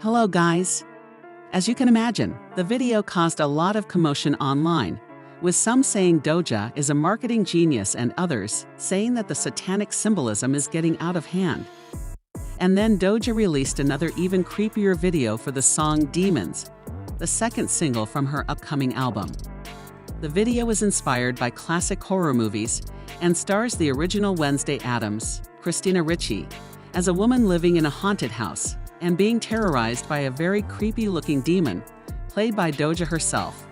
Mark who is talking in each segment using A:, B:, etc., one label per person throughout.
A: Hello guys! As you can imagine, the video caused a lot of commotion online, with some saying Doja is a marketing genius and others saying that the satanic symbolism is getting out of hand. And then Doja released another even creepier video for the song Demons, the second single from her upcoming album. The video is inspired by classic horror movies and stars the original Wednesday Addams, Christina Ricci, as a woman living in a haunted house and being terrorized by a very creepy-looking demon, played by Doja herself.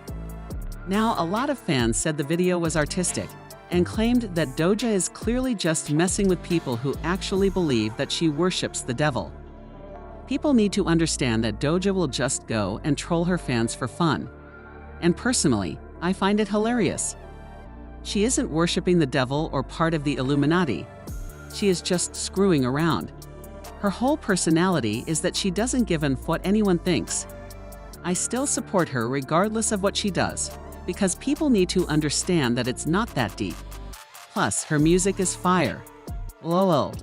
A: Now, a lot of fans said the video was artistic and claimed that Doja is clearly just messing with people who actually believe that she worships the devil. People need to understand that Doja will just go and troll her fans for fun. And personally, I find it hilarious. She isn't worshipping the devil or part of the Illuminati. She is just screwing around. Her whole personality is that she doesn't give a what anyone thinks. I still support her regardless of what she does, because people need to understand that it's not that deep. Plus, her music is fire. Lol.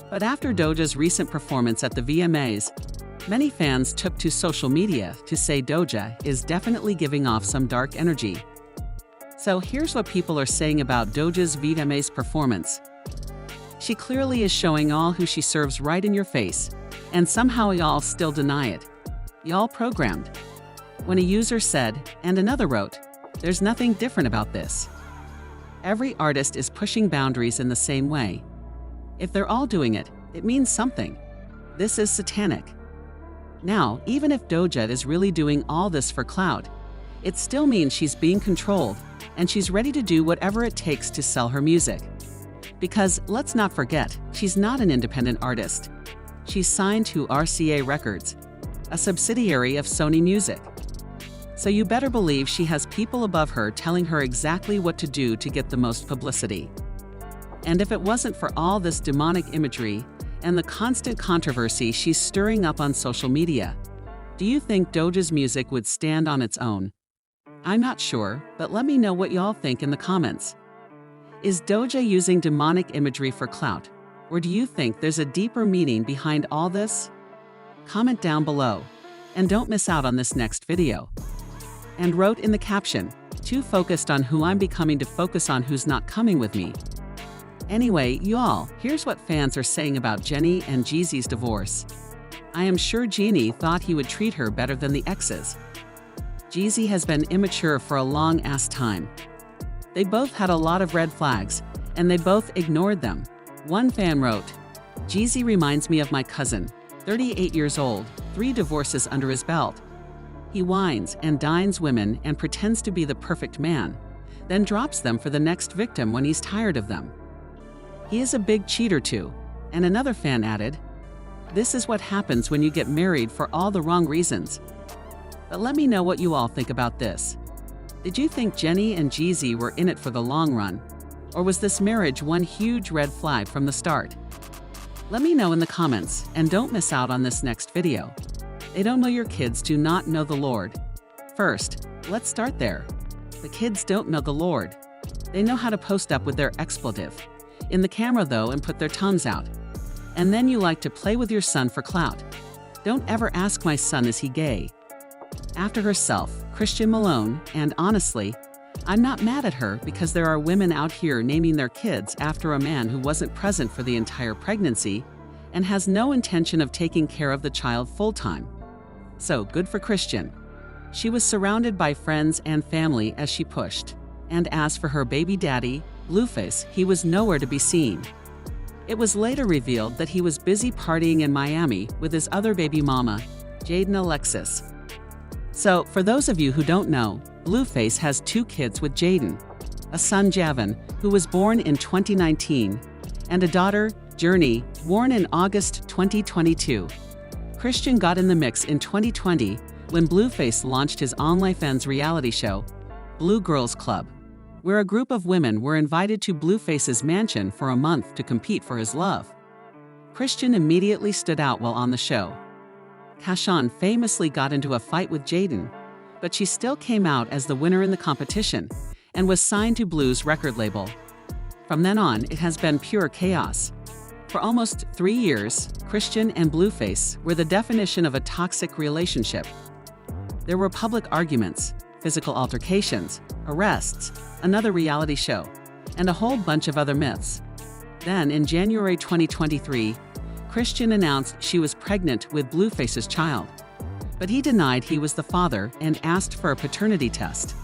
A: But after Doja's recent performance at the VMAs, many fans took to social media to say Doja is definitely giving off some dark energy. So here's what people are saying about Doja's VMAs performance. She clearly is showing all who she serves right in your face, and somehow y'all still deny it. Y'all programmed. When a user said, and another wrote, "There's nothing different about this." Every artist is pushing boundaries in the same way. If they're all doing it, it means something. This is satanic. Now, even if Doja is really doing all this for clout, it still means she's being controlled, and she's ready to do whatever it takes to sell her music. Because, let's not forget, she's not an independent artist. She's signed to RCA Records, a subsidiary of Sony Music. So you better believe she has people above her telling her exactly what to do to get the most publicity. And if it wasn't for all this demonic imagery and the constant controversy she's stirring up on social media, do you think Doja's music would stand on its own? I'm not sure, but let me know what y'all think in the comments. Is Doja using demonic imagery for clout, or do you think there's a deeper meaning behind all this? Comment down below, and don't miss out on this next video. And wrote in the caption, "Too focused on who I'm becoming to focus on who's not coming with me." Anyway, y'all, here's what fans are saying about Jennie and Jeezy's divorce. I am sure Jeannie thought he would treat her better than the exes. Jeezy has been immature for a long-ass time. They both had a lot of red flags, and they both ignored them. One fan wrote, "Jeezy reminds me of my cousin, 38 years old, 3 divorces under his belt. He whines and dines women and pretends to be the perfect man, then drops them for the next victim when he's tired of them. He is a big cheater too." And another fan added, "This is what happens when you get married for all the wrong reasons." But let me know what you all think about this. Did you think Jennie and Jeezy were in it for the long run? Or was this marriage one huge red flag from the start? Let me know in the comments, and don't miss out on this next video. They don't know your kids do not know the Lord. First, let's start there. The kids don't know the Lord. They know how to post up with their expletive in the camera though and put their tongues out. And then you like to play with your son for clout. Don't ever ask my son, is he gay? After herself, Christian Malone, and honestly, I'm not mad at her because there are women out here naming their kids after a man who wasn't present for the entire pregnancy and has no intention of taking care of the child full-time. So good for Christian. She was surrounded by friends and family as she pushed. And as for her baby daddy, Blueface, he was nowhere to be seen. It was later revealed that he was busy partying in Miami with his other baby mama, Jaden Alexis. So, for those of you who don't know, Blueface has 2 kids with Jaden, a son Javon, who was born in 2019, and a daughter, Journey, born in August 2022. Christian got in the mix in 2020 when Blueface launched his OnlyFans reality show, Blue Girls Club, where a group of women were invited to Blueface's mansion for a month to compete for his love. Christian immediately stood out while on the show. Kashawn famously got into a fight with Jaden, but she still came out as the winner in the competition and was signed to Blue's record label. From then on, it has been pure chaos. For almost 3 years, Christian and Blueface were the definition of a toxic relationship. There were public arguments, physical altercations, arrests, another reality show, and a whole bunch of other myths. Then, in January 2023, Christian announced she was pregnant with Blueface's child. But he denied he was the father and asked for a paternity test.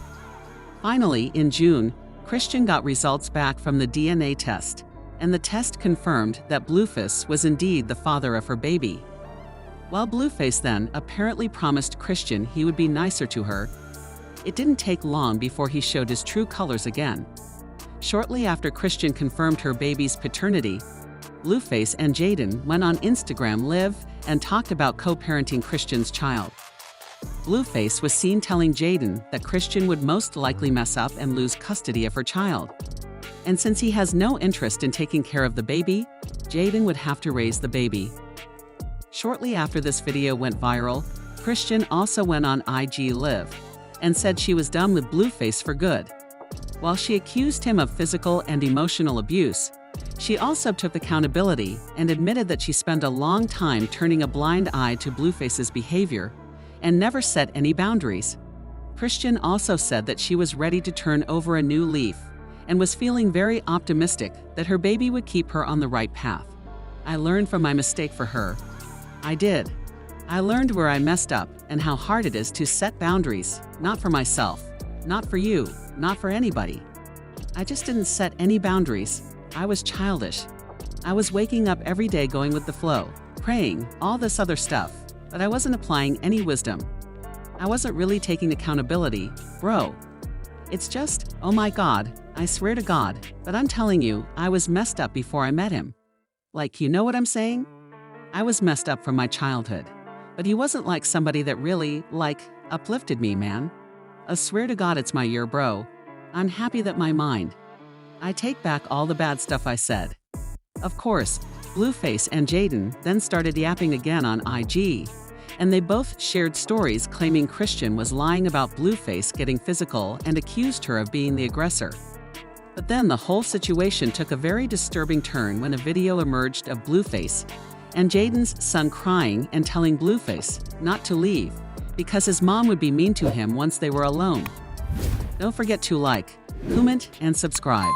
A: Finally, in June, Christian got results back from the DNA test, and the test confirmed that Blueface was indeed the father of her baby. While Blueface then apparently promised Christian he would be nicer to her, it didn't take long before he showed his true colors again. Shortly after Christian confirmed her baby's paternity, Blueface and Jaden went on Instagram Live and talked about co-parenting Christian's child. Blueface was seen telling Jaden that Christian would most likely mess up and lose custody of her child. And since he has no interest in taking care of the baby, Jaden would have to raise the baby. Shortly after this video went viral, Christian also went on IG Live and said she was done with Blueface for good. While she accused him of physical and emotional abuse, she also took accountability and admitted that she spent a long time turning a blind eye to Blueface's behavior and never set any boundaries. Christian also said that she was ready to turn over a new leaf and was feeling very optimistic that her baby would keep her on the right path. I learned from my mistake for her. I did. I learned where I messed up and how hard it is to set boundaries, not for myself, not for you, not for anybody. I just didn't set any boundaries. I was childish. I was waking up every day going with the flow, praying, all this other stuff, but I wasn't applying any wisdom. I wasn't really taking accountability, bro. It's just, oh my God, I swear to God, but I'm telling you, I was messed up before I met him. Like, you know what I'm saying? I was messed up from my childhood, but he wasn't like somebody that really, uplifted me, man. I swear to God it's my year, bro. I'm happy that my mind. I take back all the bad stuff I said. Of course, Blueface and Jaden then started yapping again on IG, and they both shared stories claiming Christian was lying about Blueface getting physical and accused her of being the aggressor. But then the whole situation took a very disturbing turn when a video emerged of Blueface and Jaden's son crying and telling Blueface not to leave because his mom would be mean to him once they were alone. Don't forget to like, comment, and subscribe.